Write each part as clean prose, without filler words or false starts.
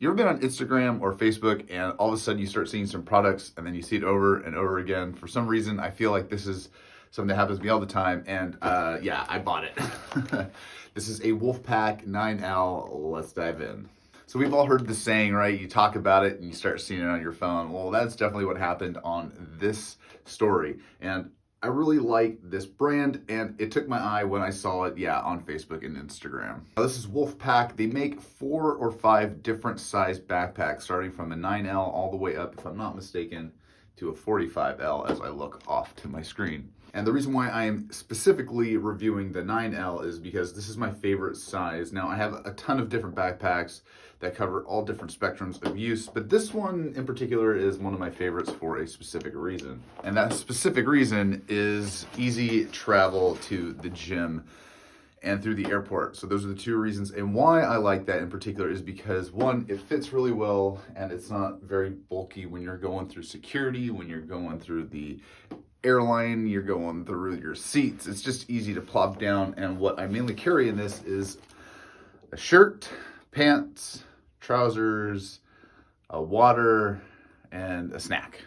You ever been on Instagram or Facebook and all of a sudden you start seeing some products and then you see it over and over again? For some reason, I feel like this is something that happens to me all the time. And yeah, I bought it. This is a WOLFpak 9L. Let's dive in. So we've all heard the saying, right? You talk about it and you start seeing it on your phone. Well, that's definitely what happened on this story. And I really like this brand, and it took my eye when I saw it, on Facebook and Instagram. Now, this is WOLFpak. They make 4 or 5 different size backpacks, starting from a 9L all the way up, if I'm not mistaken, to a 45L as I look off to my screen. And the reason why I am specifically reviewing the 9L is because this is my favorite size. Now, I have a ton of different backpacks that cover all different spectrums of use, but this one in particular is one of my favorites for a specific reason. And that specific reason is easy travel to the gym and through the airport. So those are the 2 reasons. And why I like that in particular is because, one, it fits really well and it's not very bulky when you're going through security, when you're going through the airline, you're going through your seats. It's just easy to plop down. And what I mainly carry in this is a shirt, pants, trousers, a water, and a snack.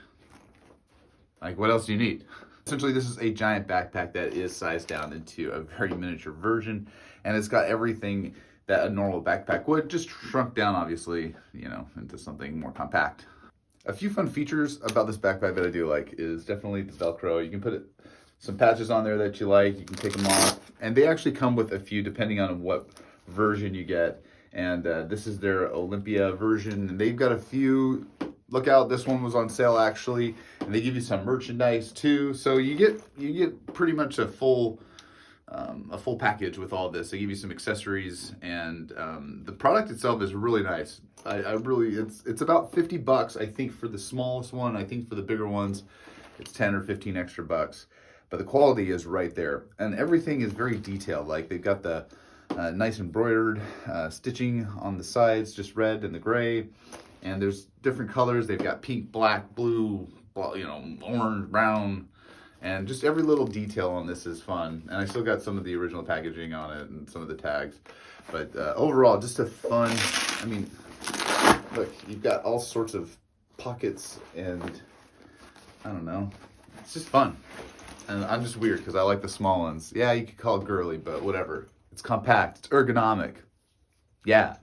Like, what else do you need? Essentially, this is a giant backpack that is sized down into a very miniature version, and it's got everything that a normal backpack would, just shrunk down, obviously, into something more compact. A few fun features about this backpack that I do like is definitely the Velcro. You can put some patches on there that you like, you can take them off, and they actually come with a few depending on what version you get. And this is their Olympia version, and they've got a few. Look out, this one was on sale actually, and they give you some merchandise too. So you get pretty much a full package with all this. They give you some accessories, and the product itself is really nice. It's about $50, I think, for the smallest one. I think for the bigger ones, it's 10 or 15 extra bucks. But the quality is right there, and everything is very detailed. Like, they've got the nice embroidered stitching on the sides, just red and the gray. And there's different colors. They've got pink, black, blue, orange, brown, and just every little detail on this is fun. And I still got some of the original packaging on it and some of the tags. But overall, just a fun, look, you've got all sorts of pockets, and I don't know, it's just fun. And I'm just weird because I like the small ones. Yeah, you could call it girly, but whatever. It's compact, it's ergonomic. Yeah.